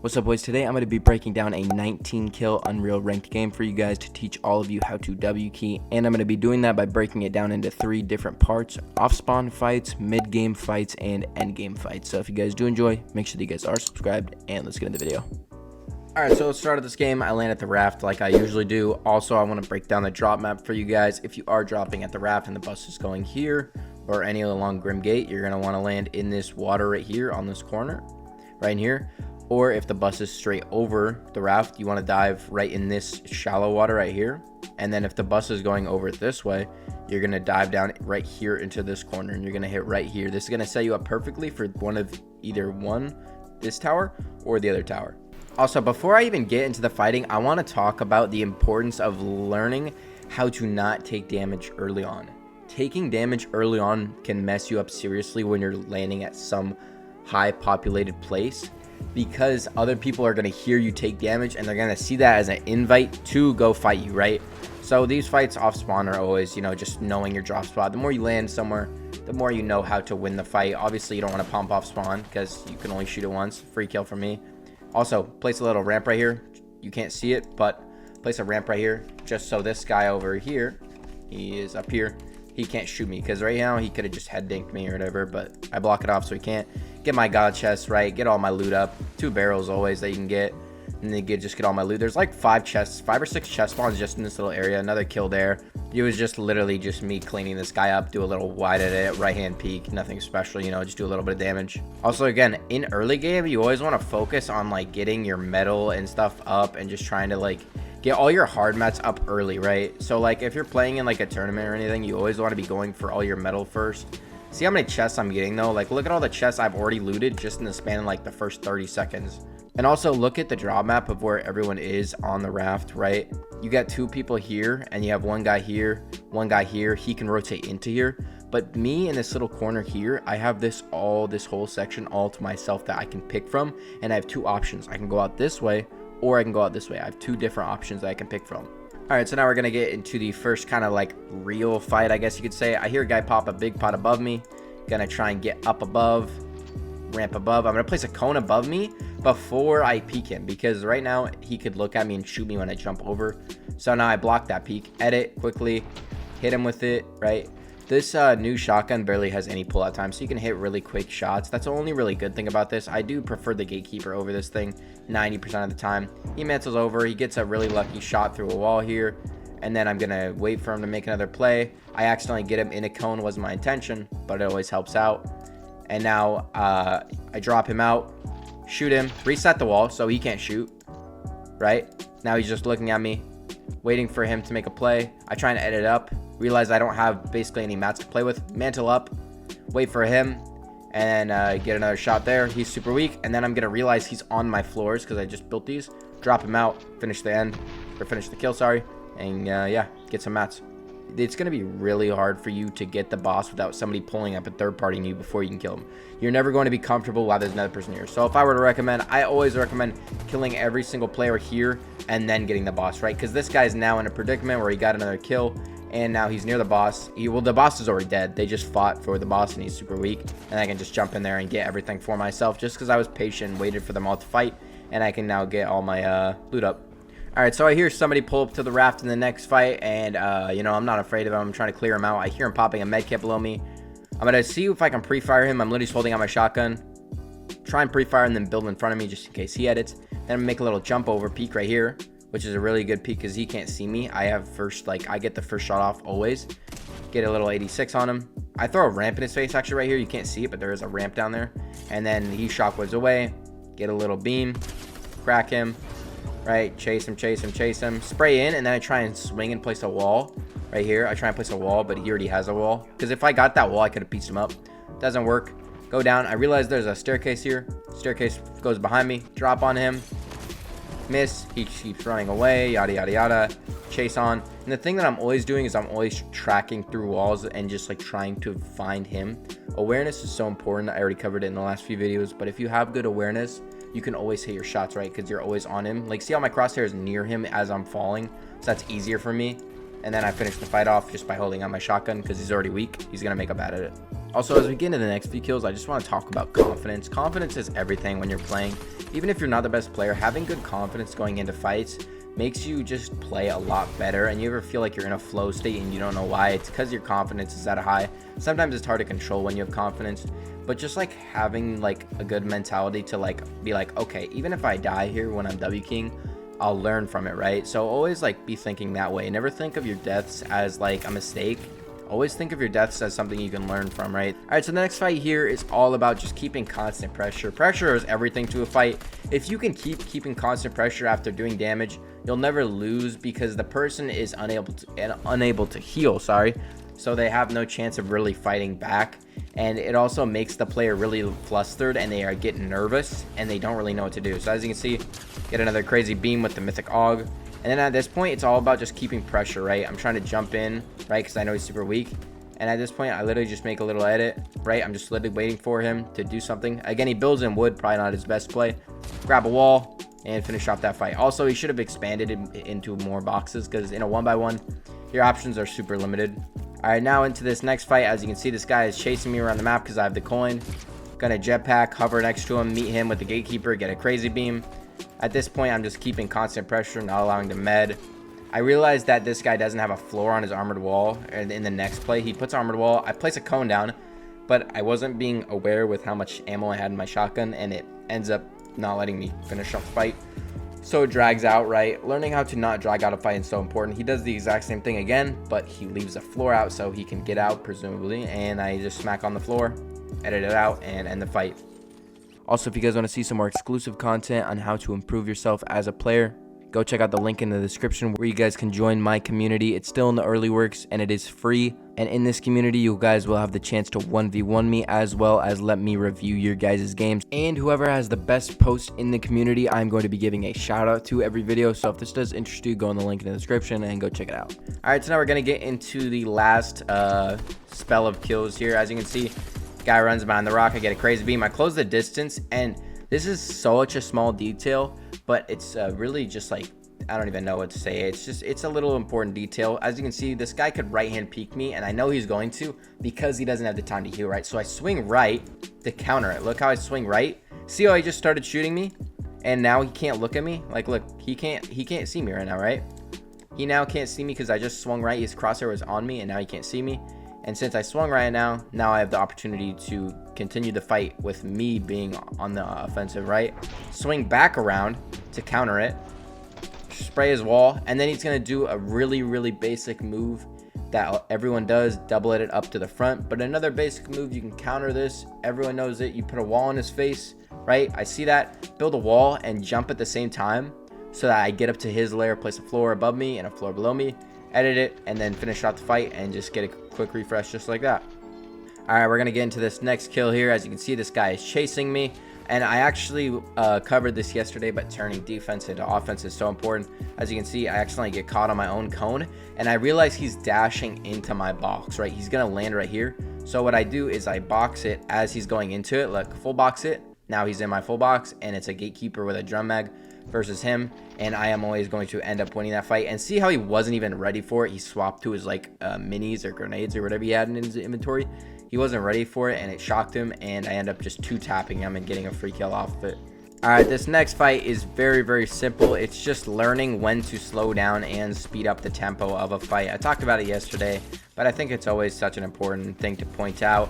What's up, boys? Today I'm going to be breaking down a 19 kill Unreal ranked game for you guys to teach all of you how to W key, and I'm going to be doing that by breaking it down into 3 different parts: off spawn fights, mid game fights, and end game fights. So if you guys do enjoy, make sure that you guys are subscribed, and let's get into the video. Alright, so let's start this game. I land at the raft like I usually do. Also, I want to break down the drop map for you guys. If you are dropping at the raft and the bus is going here or any along Grim Gate, you're going to want to land in this water right here on this corner, right in here. Or if the bus is straight over the raft, you want to dive right in this shallow water right here. And then if the bus is going over this way, you're going to dive down right here into this corner, and you're going to hit right here. This is going to set you up perfectly for this tower or the other tower. Also, before I even get into the fighting, I want to talk about the importance of learning how to not take damage early on. Taking damage early on can mess you up seriously when you're landing at some high populated place, because other people are going to hear you take damage and they're going to see that as an invite to go fight you, right? So these fights off spawn are always, just knowing your drop spot. The more you land somewhere, the more you know how to win the fight. Obviously, you don't want to pump off spawn because you can only shoot it once. Free kill from me. Also, place a little ramp right here. You can't see it, but place a ramp right here just so this guy over here, he is up here, he can't shoot me, because right now he could have just head dinked me or whatever, but I block it off so he can't. Get my god chest, right? Get all my loot up. 2 barrels always that you can get. And then just get all my loot. There's like 5 or 6 chest spawns just in this little area. Another kill there. It was just literally just me cleaning this guy up. Do a little wide at it. Right hand peek. Nothing special, just do a little bit of damage. Also, again, in early game, you always want to focus on like getting your metal and stuff up and just trying to like get all your hard mats up early, right? So like if you're playing in like a tournament or anything, you always want to be going for all your metal first. See how many chests I'm getting though? Like, look at all the chests I've already looted just in the span of like the first 30 seconds. And also look at the drop map of where everyone is on the raft, right? You got 2 people here and you have one guy here, one guy here. He can rotate into here. But me in this little corner here, I have this whole section all to myself that I can pick from. And I have 2 options. I can go out this way or I can go out this way. I have 2 different options that I can pick from. Alright, so now we're going to get into the first kind of like real fight, I guess you could say. I hear a guy pop a big pot above me. Gonna try and get up above, ramp above. I'm going to place a cone above me before I peek him, because right now he could look at me and shoot me when I jump over. So now I block that peek. Edit quickly. Hit him with it, right? This new shotgun barely has any pullout time, so you can hit really quick shots. That's the only really good thing about this. I do prefer the Gatekeeper over this thing 90% of the time. He mantles over. He gets a really lucky shot through a wall here, and then I'm going to wait for him to make another play. I accidentally get him in a cone. Wasn't my intention, but it always helps out. And now I drop him out, shoot him, reset the wall so he can't shoot, right? Now he's just looking at me, waiting for him to make a play. I try and edit up. Realize I don't have basically any mats to play with. Mantle up, wait for him, and then get another shot there. He's super weak, and then I'm gonna realize he's on my floors because I just built these. Drop him out, finish the kill, sorry, and yeah, get some mats. It's gonna be really hard for you to get the boss without somebody pulling up a third party in you before you can kill him. You're never going to be comfortable while there's another person here. So if I were to recommend, I always recommend killing every single player here and then getting the boss, right? Because this guy's now in a predicament where he got another kill. And now he's near the boss. The boss is already dead. They just fought for the boss and he's super weak. And I can just jump in there and get everything for myself just because I was patient and waited for them all to fight. And I can now get all my loot up. Alright, so I hear somebody pull up to the raft in the next fight. And, I'm not afraid of him. I'm trying to clear him out. I hear him popping a med kit below me. I'm going to see if I can pre-fire him. I'm literally just holding out my shotgun. Try and pre-fire and then build in front of me just in case he edits. Then I'm going to make a little jump over peek right here, which is a really good peek because he can't see me. I get the first shot off always. Get a little 86 on him. I throw a ramp in his face actually right here. You can't see it, but there is a ramp down there. And then he shockwaves away. Get a little beam. Crack him. Right? Chase him. Spray in, and then I try and swing and place a wall. Right here. I try and place a wall, but he already has a wall. Because if I got that wall, I could have pieced him up. Doesn't work. Go down. I realize there's a staircase here. Staircase goes behind me. Drop on him. Miss. He keeps running away, yada yada yada. Chase on. And the thing that I'm always doing is I'm always tracking through walls and just like trying to find him. Awareness is so important. I already covered it in the last few videos, but if you have good awareness, you can always hit your shots, right? Because you're always on him. Like, see how my crosshair is near him as I'm falling, so that's easier for me. And then I finish the fight off just by holding out my shotgun because he's already weak. He's gonna make up at it. Also, as we get into the next few kills, I just want to talk about confidence. Confidence is everything when you're playing. even if you're not the best player, having good confidence going into fights makes you just play a lot better. And you ever feel like you're in a flow state and you don't know why? It's because your confidence is that high. Sometimes it's hard to control when you have confidence, but just like having like a good mentality to like be like, okay, even if I die here when I'm W King, I'll learn from it, right? So always like be thinking that way. Never think of your deaths as like a mistake. Always think of your deaths as something you can learn from, right? All right, so the next fight here is all about just keeping constant pressure. Pressure is everything to a fight. If you can keeping constant pressure after doing damage, you'll never lose because the person is unable to heal, so they have no chance of really fighting back. And it also makes the player really flustered and they are getting nervous and they don't really know what to do. So as you can see, get another crazy beam with the mythic AUG. And then at this point, it's all about just keeping pressure, right? I'm trying to jump in, right? Because I know he's super weak. And at this point, I literally just make a little edit, right? I'm just literally waiting for him to do something. Again, he builds in wood, probably not his best play. Grab a wall and finish off that fight. Also, he should have expanded into more boxes because in a 1x1, your options are super limited. All right, now into this next fight. As you can see, this guy is chasing me around the map because I have the coin. Gonna jetpack, hover next to him, meet him with the gatekeeper, get a crazy beam. At this point, I'm just keeping constant pressure, not allowing the med. I realized that this guy doesn't have a floor on his armored wall. And in the next play, he puts armored wall. I place a cone down, but I wasn't being aware with how much ammo I had in my shotgun, and it ends up not letting me finish off the fight. So it drags out, right? Learning how to not drag out a fight is so important. He does the exact same thing again, but he leaves the floor out so he can get out, presumably. And I just smack on the floor, edit it out, and end the fight. Also, if you guys want to see some more exclusive content on how to improve yourself as a player, go check out the link in the description where you guys can join my community. It's still in the early works and it is free. And in this community, you guys will have the chance to 1v1 me as well as let me review your guys' games. And whoever has the best post in the community, I'm going to be giving a shout out to every video. So if this does interest you, go in the link in the description and go check it out. All right, so now we're going to get into the last spell of kills here. As you can see, guy runs behind the rock. I get a crazy beam. I close the distance, and this is such a small detail, but it's really just like, I don't even know what to say. It's a little important detail. As you can see, this guy could right hand peek me, and I know he's going to because he doesn't have the time to heal, right? So I swing right to counter it. Look how I swing right. See how he just started shooting me, and now he can't look at me. Like, look, he can't see me right now, right? He now can't see me because I just swung right. His crosshair was on me, and now he can't see me. And since I swung right now I have the opportunity to continue the fight with me being on the offensive, right? Swing back around to counter it, spray his wall, and then he's going to do a really, really basic move that everyone does, double it up to the front. But another basic move, you can counter this. Everyone knows it. You put a wall on his face, right? I see that. Build a wall and jump at the same time so that I get up to his lair, place a floor above me and a floor below me, edit it, and then finish out the fight and just get a quick refresh just like that. All right, we're gonna get into this next kill here. As you can see, this guy is chasing me, and I actually covered this yesterday, but turning defense into offense is so important. As you can see, I accidentally get caught on my own cone, and I realize he's dashing into my box, right? He's gonna land right here. So what I do is I box it as he's going into it, like full box it. Now he's in my full box, and it's a gatekeeper with a drum mag versus him, and I am always going to end up winning that fight. And see how he wasn't even ready for it. He swapped to his like minis or grenades or whatever he had in his inventory. He wasn't ready for it, and it shocked him, and I end up just two-tapping him and getting a free kill off of it. All right, this next fight is very, very simple. It's just learning when to slow down and speed up the tempo of a fight. I talked about it yesterday, but I think it's always such an important thing to point out,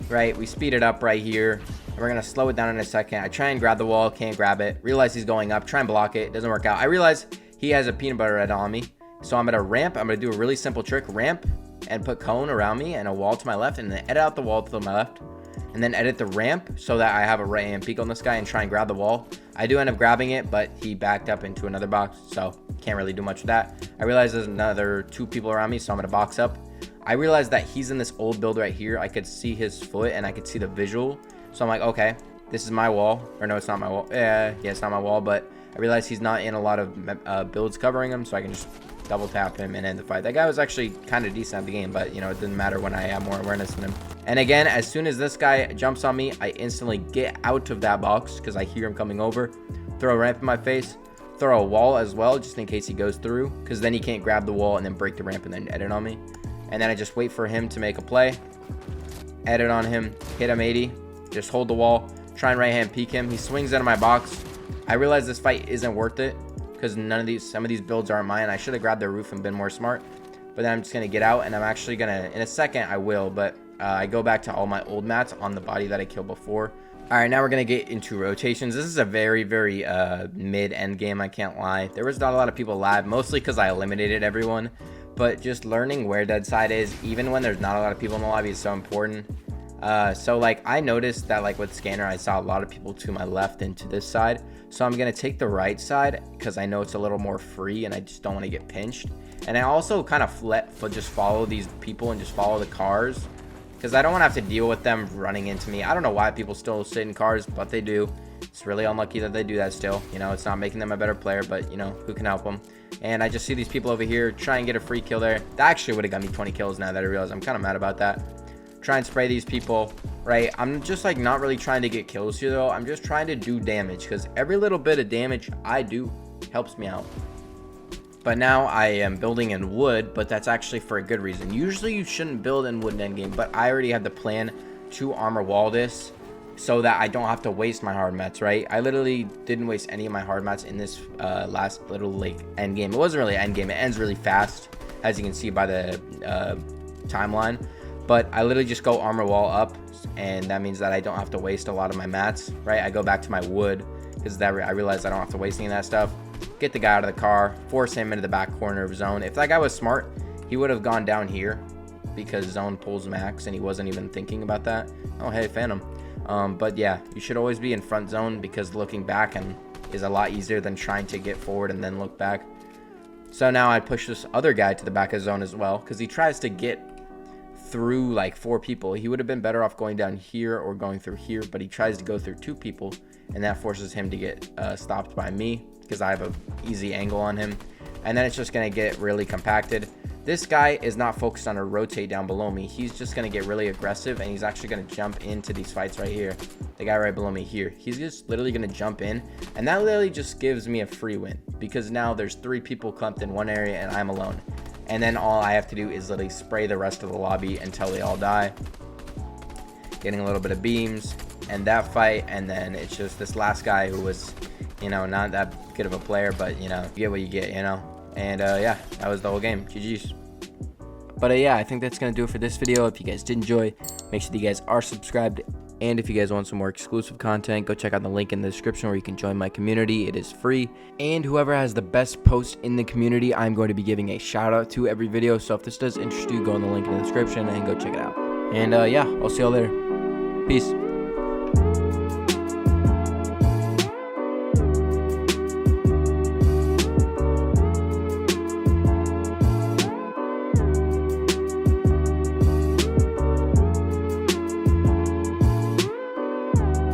right? We speed it up right here. We're going to slow it down in a second. I try and grab the wall, can't grab it. Realize he's going up, try and block it. Doesn't work out. I realize he has a peanut butter head on me. So I'm going to ramp. I'm going to do a really simple trick. Ramp and put cone around me and a wall to my left. And then edit out the wall to my left. And then edit the ramp so that I have a right hand peek on this guy and try and grab the wall. I do end up grabbing it, but he backed up into another box. So can't really do much with that. I realize there's another 2 people around me. So I'm going to box up. I realized that he's in this old build right here. I could see his foot and I could see the visual. So I'm like, okay, this is my wall. Or no, it's not my wall. Yeah, it's not my wall. But I realized he's not in a lot of builds covering him. So I can just double tap him and end the fight. That guy was actually kind of decent at the game. But, you know, it didn't matter when I have more awareness than him. And again, as soon as this guy jumps on me, I instantly get out of that box because I hear him coming over. Throw a ramp in my face. Throw a wall as well, just in case he goes through. Because then he can't grab the wall and then break the ramp and then edit on me. And then I just wait for him to make a play. Edit on him. Hit him 80. Just hold the wall. Try and right hand peek him. He swings out of my box. I realize this fight isn't worth it because some of these builds aren't mine. I should have grabbed their roof and been more smart. But then I'm just going to get out, and I'm actually going to, in a second, I will. But I go back to all my old mats on the body that I killed before. All right, now we're going to get into rotations. This is a very, very mid-end game, I can't lie. There was not a lot of people live, mostly because I eliminated everyone. But just learning where dead side is, even when there's not a lot of people in the lobby, is so important. So, like, I noticed that, like, with Scanner, I saw a lot of people to my left and to this side. So I'm going to take the right side because I know it's a little more free and I just don't want to get pinched. And I also kind of just follow these people and just follow the cars because I don't want to have to deal with them running into me. I don't know why people still sit in cars, but they do. It's really unlucky that they do that still. You know, it's not making them a better player, but, you know, who can help them? And I just see these people over here try and get a free kill there. That actually would have got me 20 kills now that I realize. I'm kind of mad about that. Try and spray these people, right? I'm just like not really trying to get kills here though. I'm just trying to do damage because every little bit of damage I do helps me out. But now I am building in wood, but that's actually for a good reason. Usually you shouldn't build in wood in endgame, but I already have the plan to armor wall this so that I don't have to waste my hard mats, right? I literally didn't waste any of my hard mats in this last little like end game. It wasn't really end game. It ends really fast, as you can see by the timeline. But I literally just go armor wall up, and that means that I don't have to waste a lot of my mats, right? I go back to my wood because I realize I don't have to waste any of that stuff. Get the guy out of the car, force him into the back corner of zone. If that guy was smart, he would have gone down here because zone pulls max, and he wasn't even thinking about that. Oh, hey, Phantom. But yeah, you should always be in front zone because looking back is a lot easier than trying to get forward and then look back. So now I push this other guy to the back of zone as well because he tries to get through like 4 people. He would have been better off going down here or going through here, but he tries to go through 2 people, and that forces him to get stopped by me because I have an easy angle on him, and then it's just going to get really compacted. This guy is not focused on a rotate down below me. He's just going to get really aggressive, and he's actually going to jump into these fights right here. The guy right below me here, he's just literally going to jump in, and that literally just gives me a free win because now there's 3 people clumped in one area and I'm alone. And then all I have to do is literally spray the rest of the lobby until they all die. Getting a little bit of beams and that fight, and then it's just this last guy who was, you know, not that good of a player, but, you know, you get what you get, you know. And yeah, that was the whole game. GG's. But yeah, I think that's going to do it for this video. If you guys did enjoy, make sure that you guys are subscribed. And if you guys want some more exclusive content, go check out the link in the description where you can join my community. It is free. And whoever has the best post in the community, I'm going to be giving a shout out to every video. So if this does interest you, go in the link in the description and go check it out. And yeah, I'll see y'all later. Peace.